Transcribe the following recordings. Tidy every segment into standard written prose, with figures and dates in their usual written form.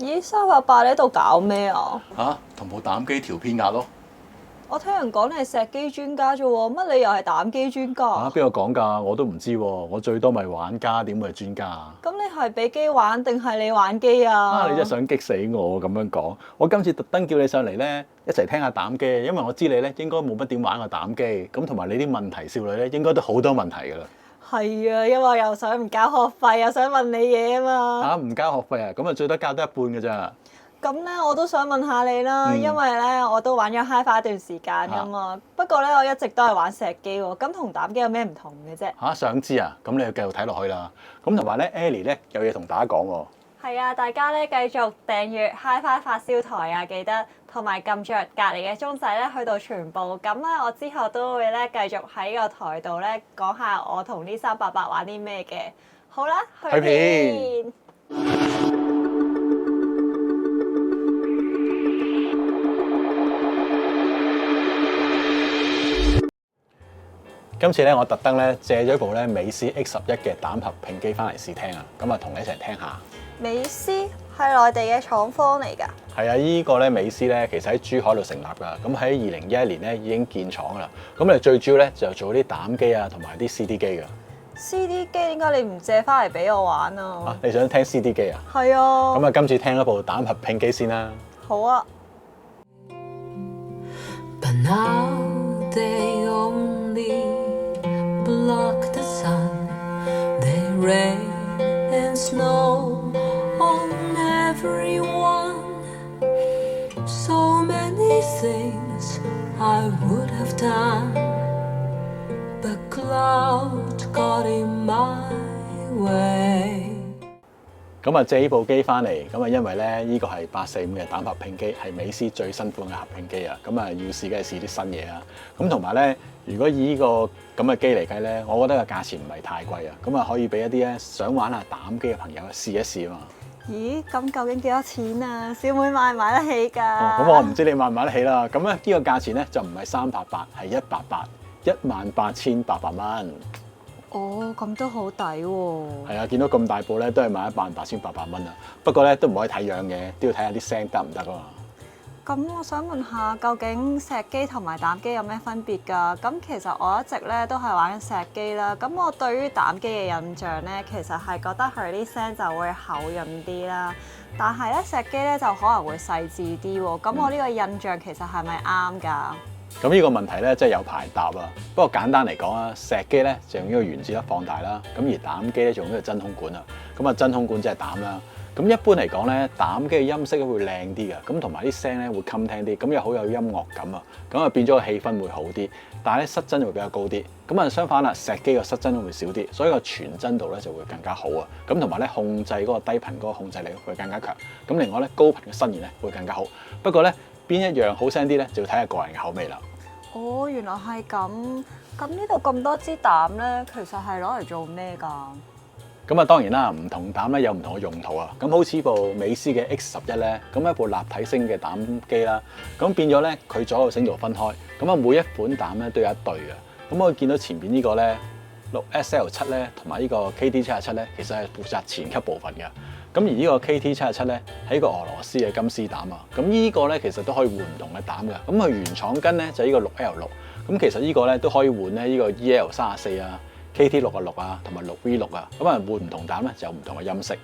咦，388你喺度搞咩啊？同部膽機調偏壓咯。我聽人講你係石機專家啫喎，乜你又係膽機專家？邊個講㗎？我都唔知喎，我最多咪玩家，點會係專家啊？咁你係俾機玩定係你玩機啊？你真係想激死我咁樣講。我今次特登叫你上嚟咧，一齊聽下膽機，因為我知你咧應該冇乜點玩過膽機，咁同埋你啲問題少女咧應該都好多問題㗎啦。係啊，因為又想唔交學費，又想問你嘢啊嘛。唔交學費啊？咁啊最多交得一半㗎咋。咁咧，我都想問下你啦，因為咧我都玩咗 HiFi 一段時間噶嘛。不過咧，我一直都係玩石機喎。咁同膽機有咩唔同嘅啫？想知啊？咁你要繼續睇落去啦。咁同埋咧 ，Ellie 咧有嘢同大家講喎。係啊，大家咧繼續訂閱 HiFi 發燒台啊，記得同埋撳着隔離嘅鐘仔咧，去到全部。咁咧，我之後都會咧繼續喺個台度咧講下我同呢388玩啲咩嘅。好啦，去片。今次咧，我特登咧借咗部咧美斯 X11嘅膽合併機翻嚟試聽啊，咁啊同你一齊聽下。美斯係內地嘅廠方嚟㗎。係啊，依個咧美斯咧其實喺珠海度成立㗎，咁喺2011年咧已經建廠㗎啦。咁你最主要咧就做啲膽機啊，同埋啲 CD 機㗎。CD 機點解你唔借翻嚟俾我玩啊？你想聽 CD 機啊？係啊。咁啊，今次聽一部膽合併機先啦。好啊。But now they only block the sun. They rain and snow on everyone. So many things I would have done, but clouds got in my way. 咁啊借呢部機翻嚟，咁啊因為咧呢個係845嘅膽合併機，係美斯最新款嘅合併機啊，咁啊要試梗係試啲新嘢啊。咁同埋咧，如果以呢個咁嘅機嚟計咧，我覺得個價錢唔係太貴啊，咁啊可以俾一啲咧想玩下膽機嘅朋友試一試啊嘛。咦？咁究竟幾多錢啊？小妹買唔買得起㗎？咁我唔知你買唔買得起啦。咁咧呢個價錢咧就唔係388，係188，18800蚊。哦，咁都好抵喎。係啊，見到咁大部咧，都係賣18800蚊啊。不過咧都唔可以睇樣嘅，都要睇下啲聲得唔得啊嘛。咁我想問下，究竟石機同埋膽機有咩分別㗎？咁其實我一直咧都係玩緊石機啦。咁我對於膽機嘅印象咧，其實係覺得佢啲聲就會厚潤啲啦。但係咧石機咧就可能會細緻啲喎。咁我呢個印象其實係咪啱㗎？咁呢個問題咧真係有排答啊！不過簡單嚟講啊，石機咧就用呢個原子粒放大啦，咁而膽機咧就用呢個真空管啊。咁啊真空管即係膽啦。咁一般嚟講咧，膽機嘅音色會靚啲嘅，咁同埋啲聲咧會襟聽啲，咁又好有音樂感啊。咁啊變咗個氣氛會好啲，但係咧失真會比較高啲。咁啊相反啦，石機個失真會少啲，所以個傳真度咧就會更加好啊。咁同埋咧控制嗰個低頻嗰個控制力會更加強。咁另外咧高頻嘅伸延咧會更加好。不過咧，邊一樣好聲啲咧，就要睇下個人嘅口味啦。哦，原來係咁。咁呢度咁多支膽咧，其實係攞嚟做咩㗎？咁啊當然啦，唔同膽咧有唔同嘅用途啊。咁好似部美斯嘅 X11咧，咁一部立體聲嘅膽機啦，咁變咗咧佢左右聲道分開。咁啊每一款膽咧都有一對嘅。咁我見到前邊呢個咧6SL7咧，同埋呢個 KT77咧，其實係負責前級部分嘅。咁而呢個 KT77咧係一個俄羅斯嘅金絲膽啊。咁呢個咧其實都可以換唔同嘅膽嘅。咁佢原廠根咧就係呢個6L6。咁其實呢個咧都可以換咧呢個 EL34啊、KT66啊同埋6V6啊。咁啊換唔同膽咧就有唔同嘅音色。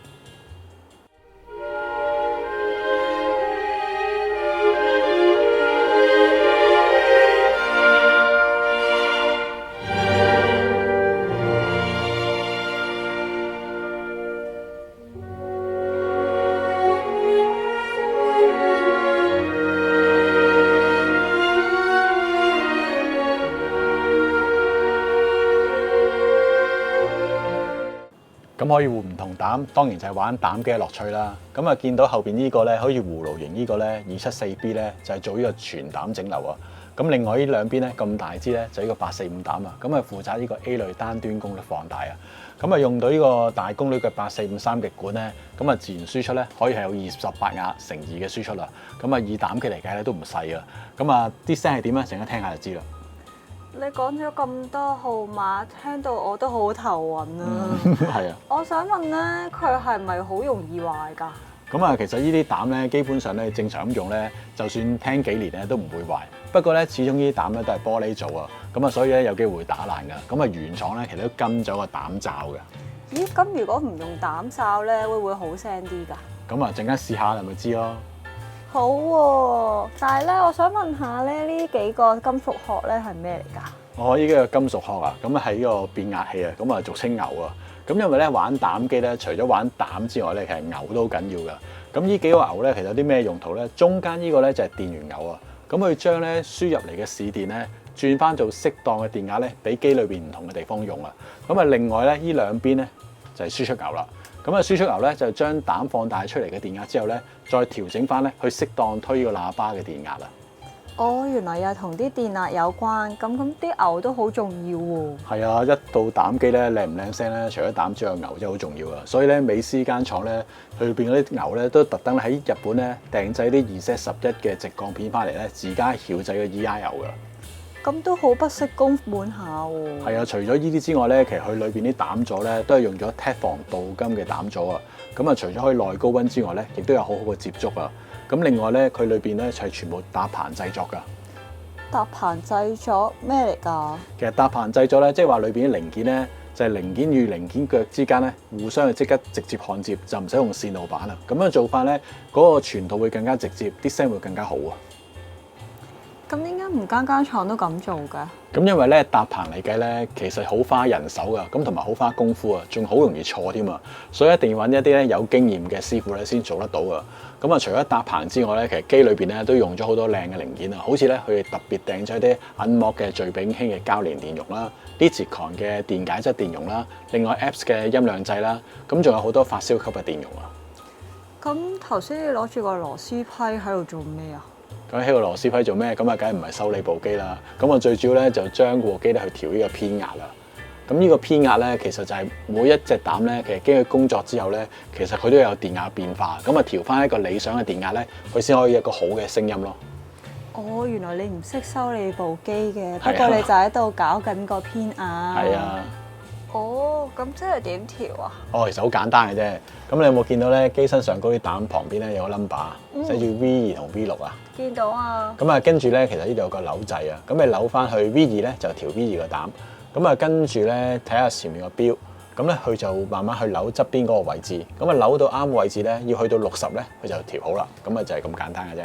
咁可以換唔同膽，當然就係玩膽機嘅樂趣啦。咁啊，見到後邊呢個咧，好似葫蘆形呢個咧274B 咧，就係做呢個全膽整流啊。咁另外呢兩邊咧咁大支咧，就係呢個845膽啊。咁啊負責呢個 A 類單端功率放大啊。咁啊用到呢個大功率嘅8453極管咧，咁啊自然輸出咧可以係有28瓦乘2嘅輸出啦。咁啊以膽機嚟計咧都唔細啊。咁啊啲聲係點咧？陣間聽下就知啦。你講咗咁多號碼，聽到我都好頭暈啊！係啊。我想問咧，佢係咪好容易壞㗎？咁啊，其實呢啲膽咧，基本上咧正常咁用咧，就算聽幾年咧都唔會壞。不過咧，始終呢啲膽咧都係玻璃做啊，咁啊，所以咧有機會打爛㗎。咁啊，原廠咧其實都跟咗個膽罩嘅。咦，咁如果唔用膽罩咧，會唔會好聲啲㗎？咁啊，陣間試下你咪知咯。好喎，但係咧，我想問下咧，呢幾個金屬殼咧係咩嚟㗎？我呢個金屬殼啊，咁啊係呢個變壓器啊，咁啊俗稱牛啊。咁因為咧玩膽機咧，除咗玩膽之外咧，其實牛都好緊要㗎。咁呢幾個牛咧，其實有啲咩用途咧？中間呢個咧就係電源牛啊。咁佢將咧輸入嚟嘅市電咧轉翻做適當嘅電壓咧，俾機裏邊唔同嘅地方用啊。咁啊，另外咧呢兩邊咧就係輸出牛啦。咁啊，輸出牛咧就將膽放大出嚟嘅電壓之後咧，再調整翻咧去適當推呢個喇叭嘅電壓啦。哦，原來又同啲電壓有關，咁啲牛都好重要喎。係啊，一到膽機咧靚唔靚聲咧，除咗膽之外，牛真係好重要啊。所以咧，美斯間廠咧，佢裏邊嗰啲牛咧都特登喺日本咧訂製啲2Z11嘅直鋼片翻嚟咧，自家調製嘅 EI 牛㗎。咁都好不惜工本下喎。係啊，除咗呢啲之外咧，其實佢裏邊啲膽座咧都係用咗 Teflon 鍍金嘅膽座啊。咁啊，除咗可以耐高溫之外咧，亦都有好好嘅接觸啊。咁另外咧，佢裏邊咧係全部搭棚製作㗎。搭棚製作咩嚟㗎？其實搭棚製作咧，即係話裏邊啲零件咧，就係零件與零件腳之間咧，互相去即刻直接焊接，就唔使用線路板啦。咁樣做法咧，嗰個傳導會更加直接，啲聲會更加好啊。咁點解唔間間廠都咁做㗎？咁因為咧搭棚嚟計咧，其實好花人手噶，咁同埋好花功夫啊，仲好容易錯添啊，所以一定要揾一啲咧有經驗嘅師傅咧先做得到啊。咁啊，除咗搭棚之外咧，其實機裏邊咧都用咗好多靚嘅零件啊，好似咧佢哋特別訂咗啲銀幕嘅聚丙烯嘅交連電容啦，Dicicon嘅電解質電容啦，另外 Apps 嘅音量掣啦，咁仲有好多發燒級嘅電容啊。咁頭先你攞住個螺絲批喺度做咩啊？咁喺個螺絲批做咩？咁啊，梗係唔係修理部機啦。咁啊，最主要咧就將部機咧去調呢個偏壓啦。咁呢個偏壓咧，其實就係每一隻膽咧，其實經過工作之後咧，其實佢都有電壓變化。咁啊，調翻一個理想嘅電壓咧，佢先可以有一個好嘅聲音咯。哦，原來你唔識修理部機嘅，不過你就喺度搞緊個偏壓。係啊。哦，咁即係點調啊？哦，其實好簡單嘅啫。咁你有冇見到咧機身上嗰啲膽旁邊咧有個 number，寫住 V2同 V6啊？見到啊。咁啊，跟住咧，其實呢度有個扭掣啊。咁你扭翻去 V2咧，就調 V2個膽。咁啊，跟住咧睇下前面個錶，咁咧佢就慢慢去扭側邊嗰個位置。咁啊，扭到啱位置咧，要去到60咧，佢就調好啦。咁啊，就係咁簡單嘅啫。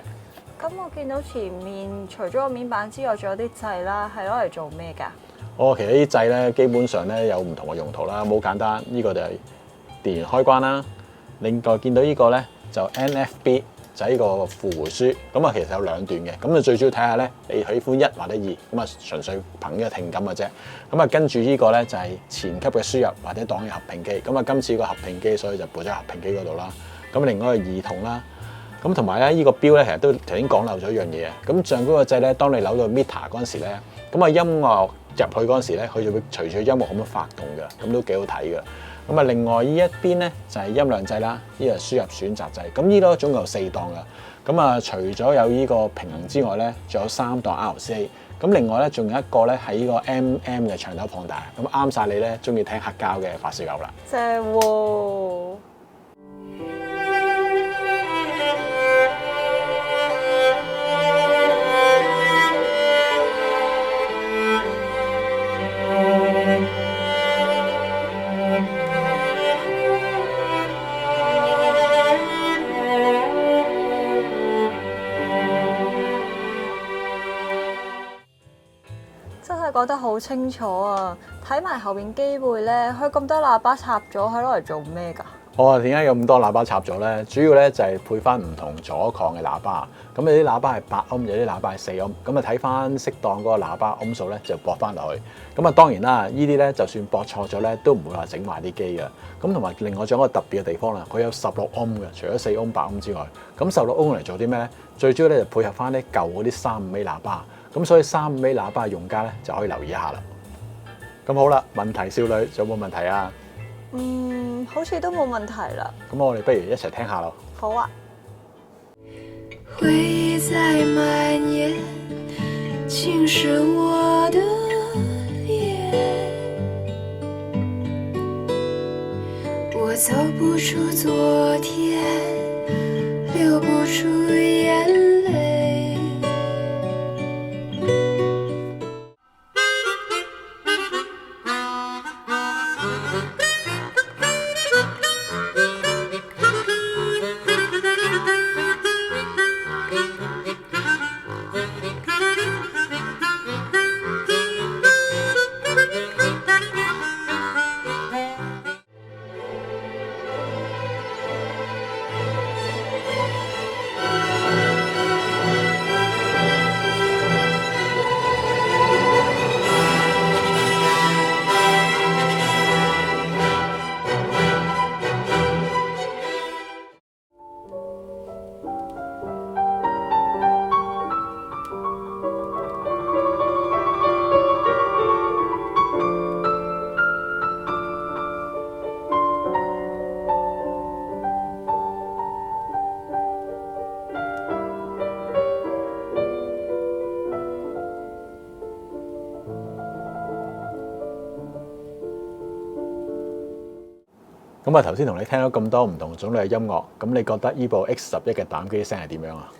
咁我見到前面除咗個面板之外，仲有啲掣啦，係攞嚟做咩㗎？哦，其實啲掣咧，基本上咧有唔同嘅用途啦，好簡單。呢個就係電源開關啦。另外見到呢個咧就 NFB，就係呢個負回輸。咁啊，其實有兩段嘅。咁啊，最主要睇下咧，你喜歡1或者2，咁啊，純粹憑呢個聽感嘅啫。咁啊，跟住呢個咧就係前級嘅輸入或者檔嘅合併機。咁啊，今次個合併機，所以就撥咗合併機嗰度啦。咁另外係兒童啦。咁同埋咧，呢個錶咧其實都頭先講漏咗一樣嘢。咁上高個掣咧，當你扭到 meter 嗰陣時咧，咁啊音樂入去嗰陣時咧，佢就會隨住音樂咁樣發動嘅，咁都幾好睇嘅。咁啊，另外呢一邊咧就係音量掣啦，呢個輸入選擇掣。咁呢度總共有4檔嘅。咁啊，除咗有呢個平衡之外咧，仲有3檔 RCA。咁另外咧，仲有一個咧係呢個 MM 嘅長頭擴大。咁啱晒你咧中意聽黑膠嘅發燒友啦。正喎！真係講得好清楚啊！睇埋後邊機背咧，佢咁多喇叭插咗，係攞嚟做咩㗎？我話點解有咁多喇叭插咗咧？主要咧就係配翻唔同阻抗嘅喇叭。咁有啲喇叭係8歐，有啲喇叭係4歐。咁啊睇翻適當嗰個喇叭歐數咧，就駁翻落去。咁啊當然啦，呢啲咧就算駁錯咗咧，都唔會話整壞啲機嘅。咁同埋另外仲有一個特別嘅地方啦，佢有16歐嘅，除咗4歐、8歐之外，咁16歐嚟做啲咩咧？最主要咧就配合翻啲舊嗰啲35尾喇叭。咁所以35尾喇叭嘅用家咧就可以留意一下啦。咁好啦，問題少女仲有冇問題啊？好似都冇問題啦。咁我哋不如一齊聽下咯。好啊。回忆在蔓延，侵蚀我的臉，我走不出昨天。流不出眼泪。咁啊，頭先同你聽咗咁多唔同種類嘅音樂，咁你覺得呢部 X11嘅膽機聲係點樣啊？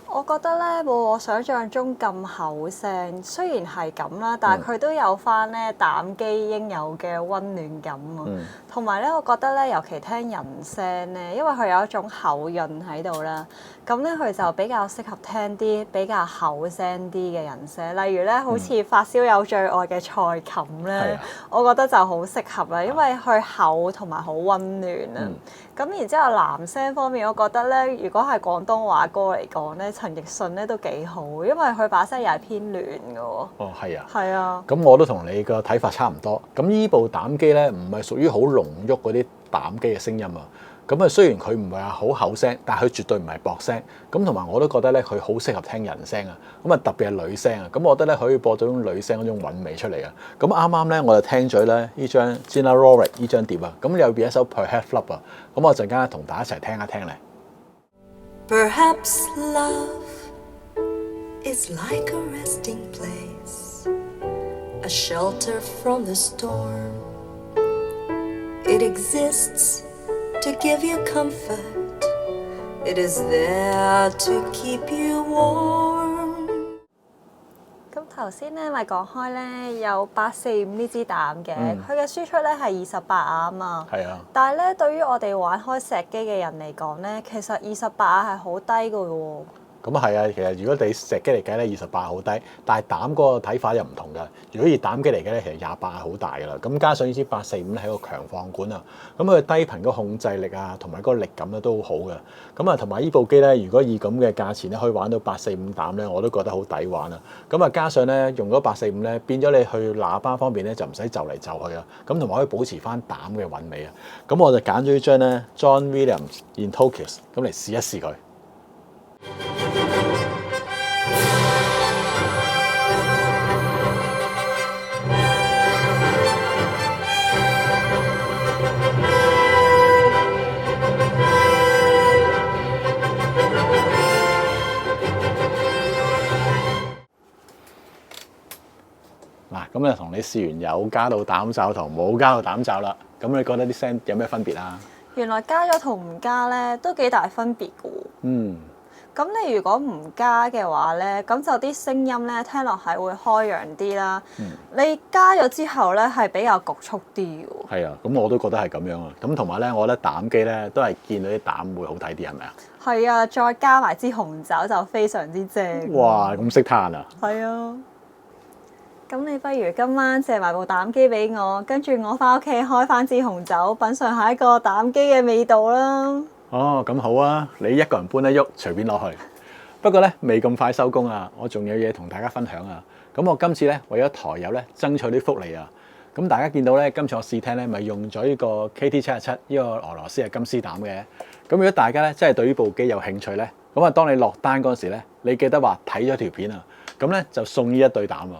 我覺得咧冇我想象中咁厚聲，雖然係咁啦，但係佢都有翻咧膽機應有嘅溫暖感啊。同埋咧，我覺得咧，尤其聽人聲咧，因為佢有一種口韻喺度啦，咁咧佢就比較適合聽啲比較厚聲啲嘅人聲，例如咧好似發燒友最愛嘅蔡琴咧，我覺得就好適合啦，因為佢厚同埋好溫暖啊。咁然之後男聲方面，我覺得咧，如果係廣東話歌嚟講咧，陳奕迅咧都幾好，因為佢把聲又係偏暖嘅喎。哦，係啊。係啊。咁我都同你個睇法差唔多。咁依部膽機咧，唔係屬於好濃郁嗰啲膽機嘅聲音啊。咁啊，雖然佢唔係話好厚聲，但係佢絕對唔係薄聲。咁同埋我都覺得咧，佢好適合聽人聲啊。咁啊，特別係女聲啊。咁我覺得咧，可以播到種女聲嗰種韻味出嚟啊。咁啱啱咧，我就聽咗咧呢張 Gina Rorick 呢張碟啊。咁裏邊一首 Perhaps Love 啊。咁我陣間同大家一齊聽一聽咧。Perhaps love is like a resting place, a shelter from the storm. It exists to give you comfort. It is there to keep you warm. 咁頭先咧咪講開咧有845呢支膽嘅，佢嘅輸出咧係28瓦啊嘛。係啊。但係咧對於我哋玩開石機嘅人嚟講咧，其實28瓦係好低㗎喎。咁係啊，其實如果你石機嚟計咧，28好低，但係膽嗰個睇法又唔同㗎。如果以膽機嚟計咧，其實28係好大㗎啦。咁加上呢支845咧係一個強放管啊，咁佢低頻嗰個控制力啊，同埋嗰個力感咧都好好嘅。咁啊，同埋呢部機咧，如果以咁嘅價錢咧，可以玩到845膽咧，我都覺得好抵玩啊。咁啊，加上咧用咗845咧，變咗你去喇叭方面咧就唔使就嚟就去啊。咁同埋可以保持翻膽嘅韻味啊。咁我就揀咗呢張咧 John Williams in Tokyo 咁嚟試一試佢。嗱，咁就同你試完有加到膽罩同冇加到膽罩啦。咁你覺得啲聲有咩分別啊？原來加咗同唔加咧都幾大分別㗎喎。咁你如果唔加嘅話咧，咁就啲聲音咧聽落係會開揚啲啦。你加咗之後咧係比較局促啲嘅喎。係啊，咁我都覺得係咁樣啊。咁同埋咧，我覺得膽機咧都係見到啲膽會好睇啲，係咪啊？係啊，再加埋支紅酒就非常之正。哇，咁識嘆啊！係啊。咁你不如今晚借埋部膽機俾我，跟住我翻屋企開翻支紅酒，品嚐下一個膽機嘅味道啦。哦，咁好啊！你一個人搬得喐，隨便落去。不過咧，未咁快收工啊！我仲有嘢同大家分享啊！咁我今次咧為咗台友咧爭取啲福利啊！咁大家見到咧，今次我試聽咧咪用咗呢個 KT77呢個俄羅斯嘅金絲膽嘅。咁如果大家咧真係對呢部機有興趣咧，咁啊當你落單嗰陣時咧，你記得話睇咗條片啊，咁咧就送呢一對膽喎。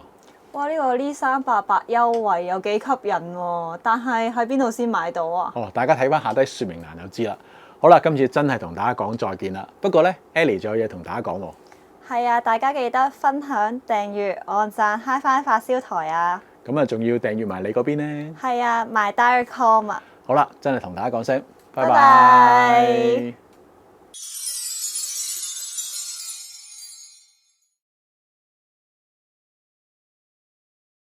哇！呢個呢388優惠有幾吸引喎，但係喺邊度先買到啊？哦，大家睇翻下低説明欄就知啦。好啦，今次真係同大家講再見啦。不過咧 ，Ellie 仲有嘢同大家講喎。係啊，大家記得分享、訂閱、按讚、Hi Fi 發燒台啊！咁啊，仲要訂閱埋你嗰邊咧。係啊，My Diary Com 啊！好啦，真係同大家講聲，拜拜拜。拜。